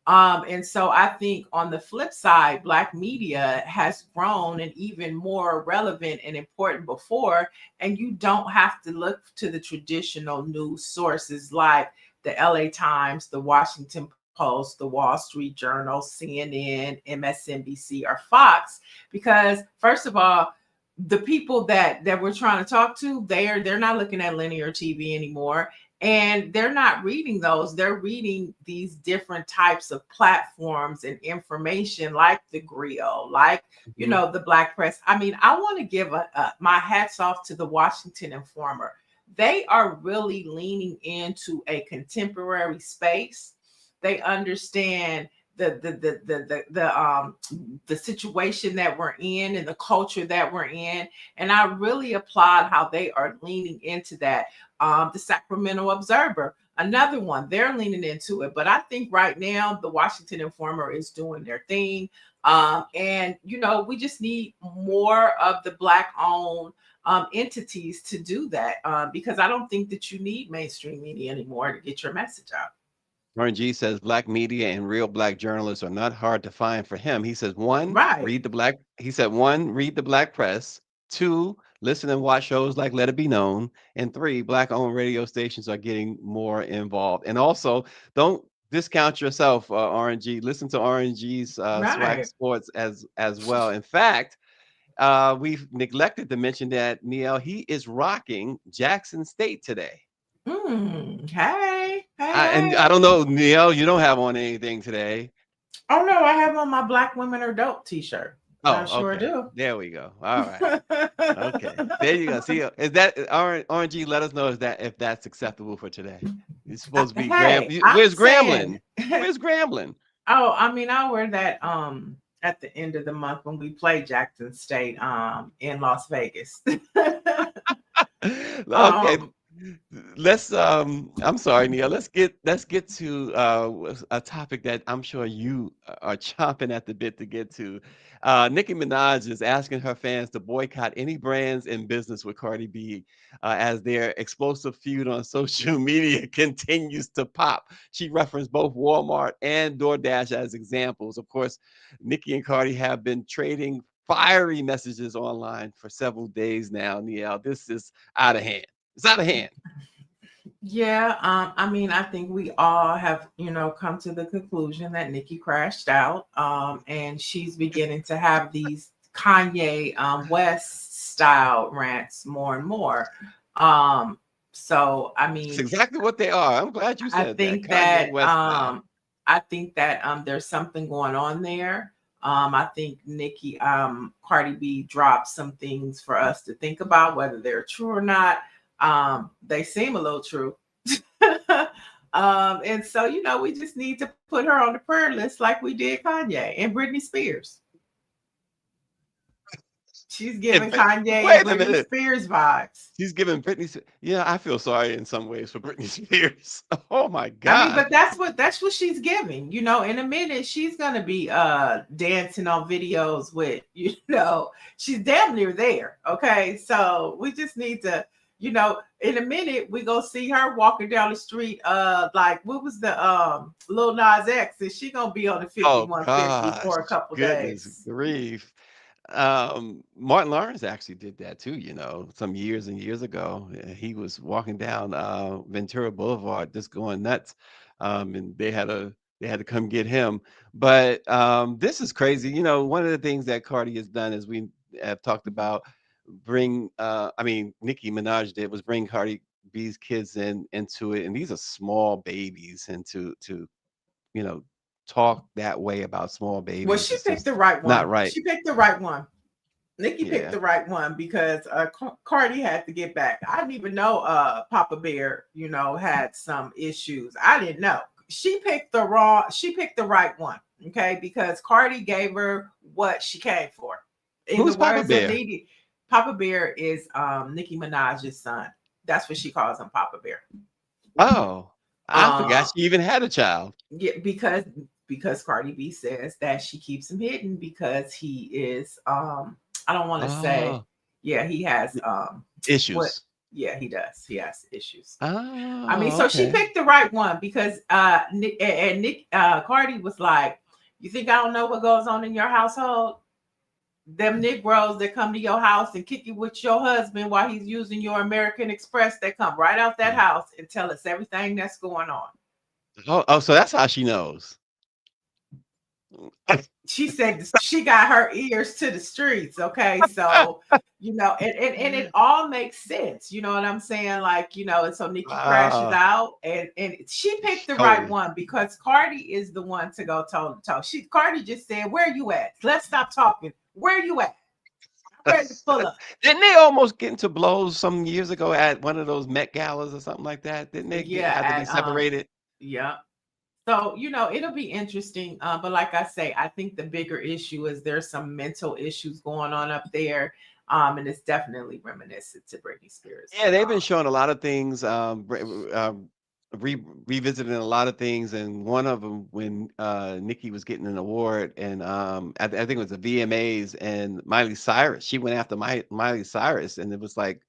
And so I think on the flip side, Black media has grown and even more relevant and important before. And you don't have to look to the traditional news sources like the LA Times, the Washington Post, the Wall Street Journal, CNN, MSNBC, or Fox, because first of all, the people that we're trying to talk to, they're not looking at linear TV anymore, and they're not reading those. They're reading these different types of platforms and information like the Grill, like Mhm. the Black Press. I mean, I want to give my hats off to the Washington Informer. They are really leaning into a contemporary space. They understand the situation that we're in and the culture that we're in, and I really applaud how they are leaning into that. The Sacramento Observer, another one, they're leaning into it. But I think right now the Washington Informer is doing their thing, and we just need more of the Black owned entities to do that, because I don't think that you need mainstream media anymore to get your message out. RNG says black media and real black journalists are not hard to find for him. He says Right. one, read the black press, two, listen and watch shows like Let It Be Known, and three, black owned radio stations are getting more involved. And also, don't discount yourself, RNG. Listen to RNG's Swag Right. Sports as well. In fact, we've neglected to mention that Neil, he is rocking Jackson State today. Hey, hey, And hey. I don't know, Neil, you don't have on anything today. Oh no, I have on my Black Women Are Dope t-shirt. I Oh, sure okay. do. There we go. All right. Okay. There you go. See, is that RNG? Let us know if that's acceptable for today. It's supposed to be Hey, I'm Where's saying, Grambling? Where's Grambling? oh, I mean, I'll wear that at the end of the month when we play Jackson State in Las Vegas. Okay. um I'm sorry, Neil. Let's get to a topic that I'm sure you are chomping at the bit to get to. Nicki Minaj is asking her fans to boycott any brands in business with Cardi B as their explosive feud on social media continues to pop. She referenced both Walmart and DoorDash as examples. Of course, Nicki and Cardi have been trading fiery messages online for several days now. Neil, this is out of hand. It's out of hand. Yeah, I mean, I think we all have, come to the conclusion that Nikki crashed out, and she's beginning to have these Kanye West style rants more and more. Um, so, I It's mean, exactly what they are. I'm glad you I said that. think Kanye that West style. there's something going on there. I think Nikki Cardi B dropped some things for us to think about, whether they're true or not. They seem a little true. And so, we just need to put her on the prayer list like we did Kanye and Britney Spears. She's And giving Kanye and wait a Britney minute. Spears vibes. She's giving Yeah, I feel sorry in some ways for Britney Spears. Oh my I mean, God. but that's what she's giving. In a minute, she's gonna be dancing on videos with, she's damn near there. Okay. So we just need to, in a minute, we go see her walking down the street, like what was the Lil Nas X, and she gonna be on the Oh 5150 gosh. for a couple Goodness days. grief. Martin Lawrence actually did that too, some years and years ago. He was walking down Ventura Boulevard just going nuts. And they had a They had to come get him. But this is crazy. You know, one of the things that Cardi has done, as we have talked about, Nicki Minaj did was bring Cardi B's kids into it, and these are small babies, and to you know talk that way about small Well, babies she is picked just the right not one. right. She picked the right one. Nikki picked Yeah. the right one because Cardi had to get back. I didn't even know Papa Bear, had some issues. I didn't know. She picked the right one. Okay, because Cardi gave her what she came for. In the Who's Papa words of Bear? Needy, Papa Bear is Nicki Minaj's son. That's what she calls him, Papa Bear. Oh, I forgot Uh she even had a child. yeah, because Cardi B says that she keeps him hidden because he is I don't want to say, Oh, yeah, he has what issues. yeah, he does. He has issues. I mean, Oh, so she okay. picked the right one because Nick Cardi was like, "You think I don't know what goes on in your household? Them Negroes that come to your house and kick you with your husband while he's using your American Express, they come right out that Mm. house and tell us everything that's going on." Oh, so that's how she knows. She said she got her ears to the streets. Okay. So, and it all makes sense. You know what I'm saying? Like, and so Nikki crashes Ah, out and she picked the right totally. one because Cardi is the one to go toe to toe. Cardi just said, "Where you at? Let's stop talking. Where you at? I'm ready to pull up." Didn't they almost get into blows some years ago at one of those Met galas or something like that? Didn't they Yeah, have to be at separated? yeah. So, it'll be interesting. But like I say, I think the bigger issue is there's some mental issues going on up there. And it's definitely reminiscent to Britney Spears. Yeah, they've been showing a lot of things, revisiting a lot of things, and one of them when Nikki was getting an award, and I think it was the VMAs, and Miley Cyrus, she went after Miley Cyrus, and it was like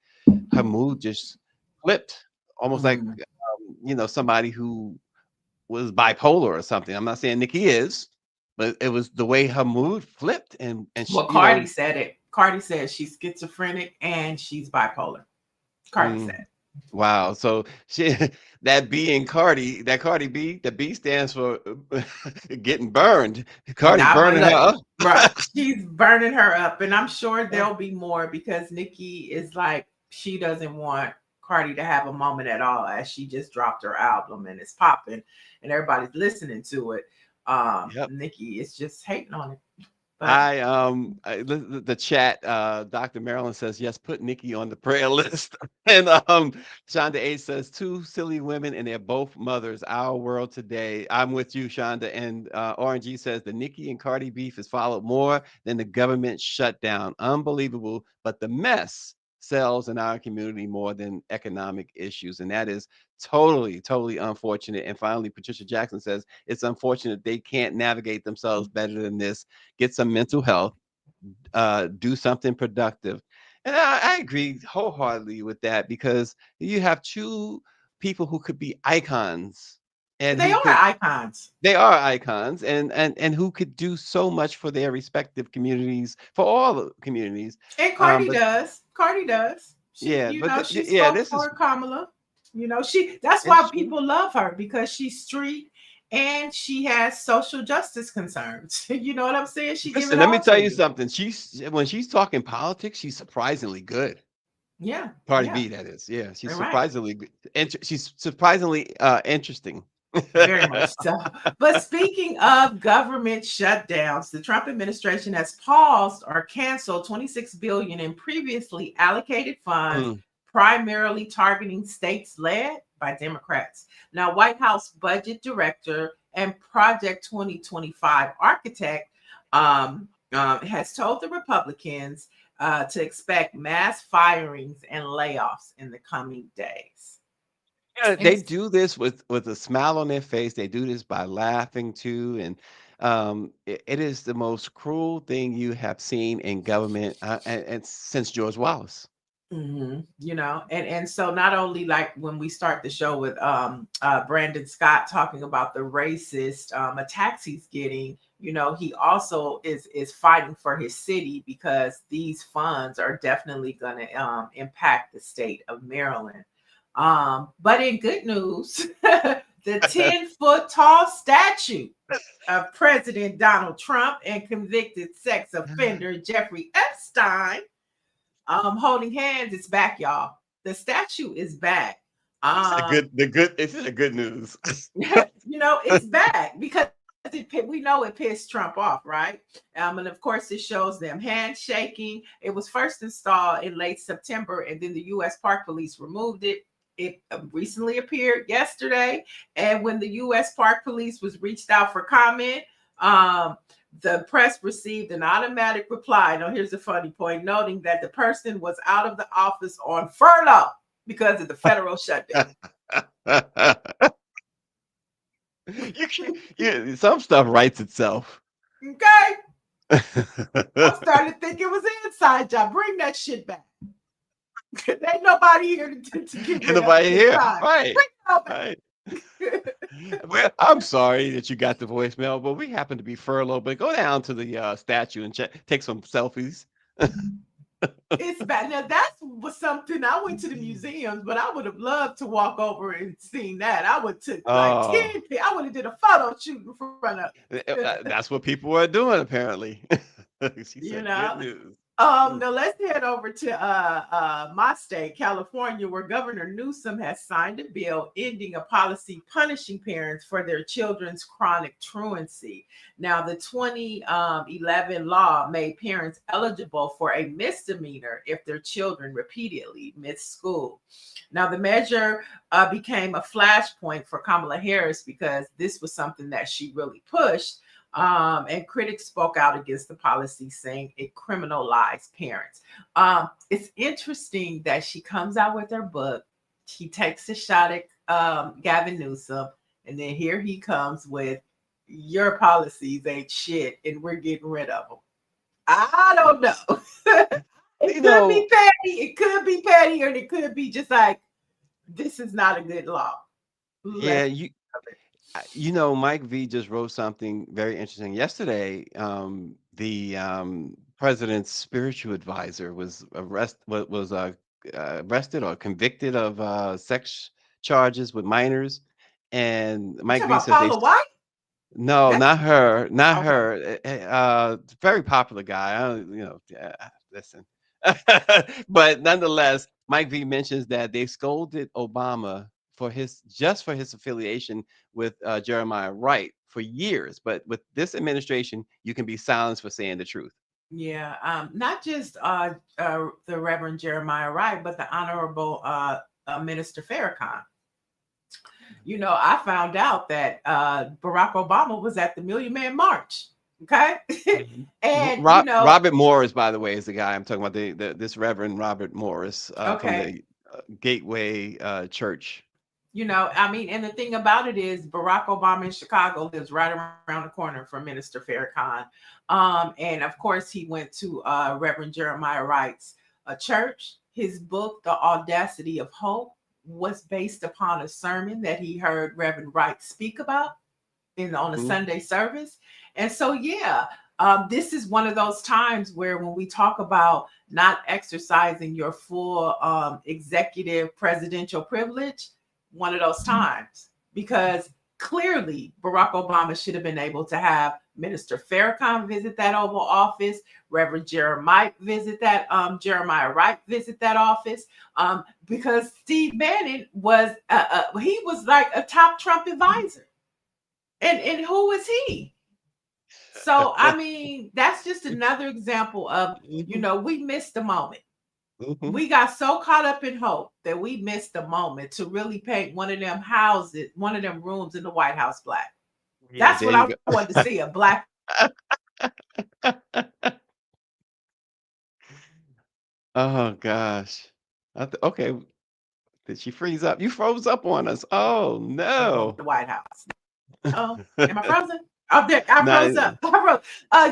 her mood just flipped, almost like Mhm. somebody who was bipolar or something. I'm not saying Nikki is, but it was the way her mood flipped, and she, Well, Cardi said it. Cardi said she's schizophrenic and she's bipolar. Cardi mm, said. wow. So she that B in Cardi, that Cardi B, the B stands for getting burned. Cardi Now, but burning her look, up. right, she's burning her up, and I'm sure there'll be more because Nikki is like she doesn't want Cardi to have a moment at all, as she just dropped her album and it's popping, and everybody's listening to it. Yep. Nikki is just hating on it, but The chat, Dr. Marilyn says, yes, put Nikki on the prayer list. And Shonda A says, two silly women and they're both mothers. Our world today. I'm with you, Shonda. And RNG says the Nikki and Cardi beef is followed more than the government shutdown. Unbelievable. But the mess sells in our community more than economic issues. And that is totally, totally unfortunate. And finally, Patricia Jackson says, it's unfortunate they can't navigate themselves better than this. Get some mental health, do something productive. And I agree wholeheartedly with that because you have two people who could be icons and they who are could icons, they are icons and who could do so much for their respective communities, for all the communities. and Cardi But does. Cardi does. She, yeah, but she yeah, spoke this is for Kamala. She. That's why interesting. people love her because she's street and she has social justice concerns. You know what I'm saying? She give Listen, it let me all tell to you you. something. She's when she's talking politics, she's surprisingly good. Yeah, Cardi yeah, B, that is. Yeah, she's all right. surprisingly good. She's surprisingly interesting. Very much so. But speaking of government shutdowns, the Trump administration has paused or canceled 26 billion in previously allocated funds, Mm. primarily targeting states led by Democrats. Now, White House budget director and Project 2025 architect has told the Republicans to expect mass firings and layoffs in the coming days. Yeah, And they do this with a smile on their face. They do this by laughing too, and it is the most cruel thing you have seen in government, and since George Wallace. And so not only like when we start the show with Brandon Scott talking about the racist attacks he's getting, he also is fighting for his city because these funds are definitely going to impact the state of Maryland. But in good news, The 10-foot tall statue of President Donald Trump and convicted sex offender Jeffrey Epstein holding hands is back, y'all. The statue is back. It's a good, the good. It's a good news. It's back because we know it pissed Trump off, right? And of course, it shows them handshaking. It was first installed in late September, and then the U.S. Park Police removed it. It recently appeared yesterday, and when the U.S. Park Police was reached out for comment, the press received an automatic reply. Now, here's a funny point, noting that the person was out of the office on furlough because of the federal shutdown. Some stuff writes itself. Okay. I'm starting to think it was an inside job. Bring that shit back. Ain't nobody here to get rid Nobody here, time. right? Bring it back. Well, I'm sorry that you got the voicemail, but we happen to be furloughed. But go down to the statue and take some selfies. It's bad. Now that was something I went to the museums, but I would have loved to walk over and seen that. I would took like 10. I would have did a photo shoot in front of. That's what people are doing apparently. She said, good news. Now let's head over to my state, California, where Governor Newsom has signed a bill ending a policy punishing parents for their children's chronic truancy. Now, the 2011 law made parents eligible for a misdemeanor if their children repeatedly missed school. Now, the measure became a flashpoint for Kamala Harris because this was something that she really pushed. And critics spoke out against the policy, saying it criminalized parents. It's interesting that she comes out with her book. She takes a shot at Gavin Newsom, and then here he comes with your policies ain't shit, and we're getting rid of them. I don't know. It could be petty. It could be petty, or it could be just like this is not a good law. Yeah, Mike V just wrote something very interesting yesterday. The president's spiritual advisor was arrested or convicted of sex charges with minors, and Mike V says Paula White? No, not her, not her. Very popular guy. Listen, but nonetheless, Mike V mentions that they scolded Obama for his affiliation with Jeremiah Wright for years, but with this administration, you can be silenced for saying the truth. Yeah, not just the Reverend Jeremiah Wright, but the Honorable Minister Farrakhan. I found out that Barack Obama was at the Million Man March. Okay, and Robert Morris, by the way, is the guy I'm talking about. This Reverend Robert Morris from the Gateway Church. And the thing about it is Barack Obama in Chicago lives right around the corner from Minister Farrakhan. And of course, he went to Reverend Jeremiah Wright's church. His book, The Audacity of Hope, was based upon a sermon that he heard Reverend Wright speak about on a Sunday service. And so, this is one of those times where when we talk about not exercising your full executive presidential privilege, one of those times, because clearly Barack Obama should have been able to have Minister Farrakhan visit that Oval Office, Reverend Jeremiah visit that Jeremiah Wright visit that office, because Steve Bannon was he was like a top Trump advisor, and who is he? So that's just another example of we missed the moment. Mm-hmm. We got so caught up in hope that we missed the moment to really paint one of them houses, one of them rooms in the White House black. Yeah, that's what I wanted to see, a black. Oh gosh. Okay. Did she freeze up? You froze up on us. Oh no. The White House. Oh, am I frozen? Oh, there, I froze up.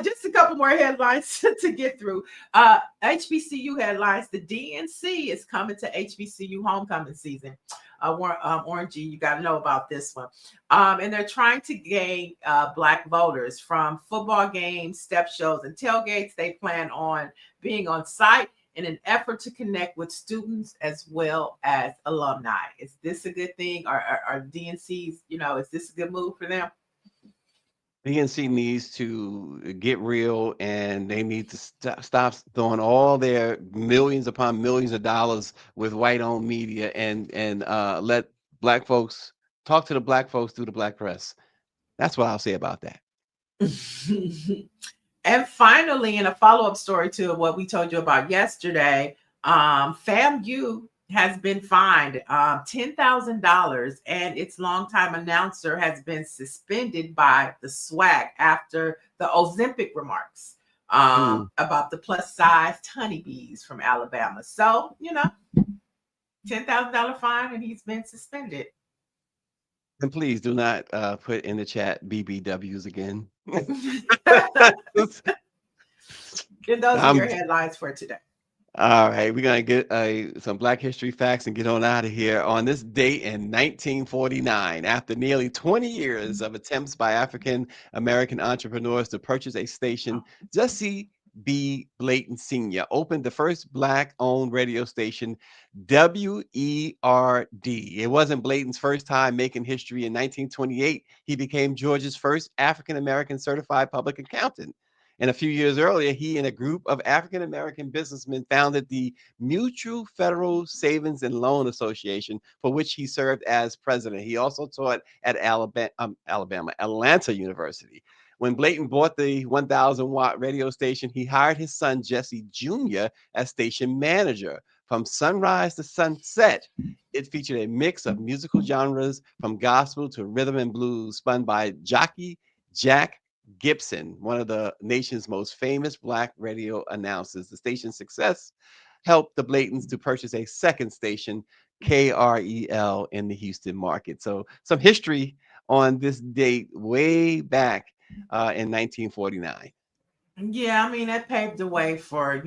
Just a couple more headlines to get through. HBCU headlines. The DNC is coming to HBCU homecoming season. Orangey, you got to know about this one. And they're trying to gain Black voters from football games, step shows, and tailgates. They plan on being on site in an effort to connect with students as well as alumni. Is this a good thing? Are DNCs, is this a good move for them? PNC needs to get real, and they need to stop throwing all their millions upon millions of dollars with white-owned media, and let black folks talk to the black folks through the black press. That's what I'll say about that. And finally, in a follow-up story to what we told you about yesterday, FAMU has been fined $10,000, and its longtime announcer has been suspended by the SWAC after the Ozempic remarks about the plus-sized honeybees from Alabama. So, $10,000 fine, and he's been suspended. And please do not put in the chat BBWs again. And those are your headlines for today. All right, we're going to get some Black History facts and get on out of here. On this date in 1949, after nearly 20 years of attempts by African American entrepreneurs to purchase a station, Jesse B. Blayton Sr. opened the first Black-owned radio station, WERD. It wasn't Blayton's first time making history. In 1928, he became Georgia's first African American certified public accountant. And a few years earlier, he and a group of African-American businessmen founded the Mutual Federal Savings and Loan Association, for which he served as president. He also taught at Atlanta University. When Blayton bought the 1,000-watt radio station, he hired his son, Jesse Jr., as station manager. From sunrise to sunset, it featured a mix of musical genres from gospel to rhythm and blues, spun by jockey Jack Gibson, one of the nation's most famous Black radio announcers. The station's success helped the Blaytons to purchase a second station, KREL, in the Houston market. So some history on this date way back in 1949. Yeah, I mean, that paved the way for,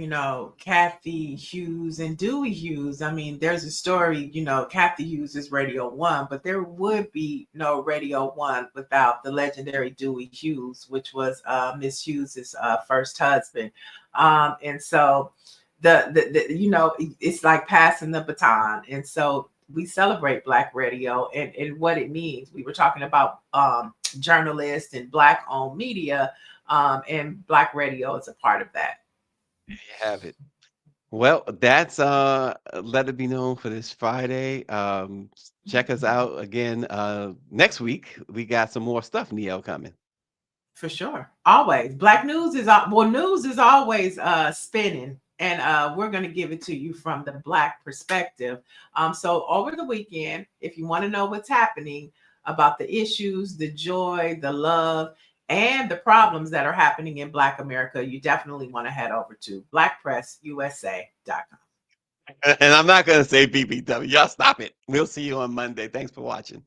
Kathy Hughes and Dewey Hughes. I mean, there's a story, Kathy Hughes is Radio One, but there would be no Radio One without the legendary Dewey Hughes, which was Miss Hughes's first husband. And so it's like passing the baton. And so we celebrate Black radio and what it means. We were talking about journalists and Black-owned media. And Black radio is a part of that. There you have it. Well, that's let it be known for this Friday. Check us out again next week. We got some more stuff, Niele, coming. For sure. Always. Black news is news is always spinning. And we're going to give it to you from the Black perspective. So over the weekend, if you want to know what's happening about the issues, the joy, the love, and the problems that are happening in Black America, you definitely want to head over to BlackPressUSA.com. And I'm not going to say BBW. Y'all stop it. We'll see you on Monday. Thanks for watching.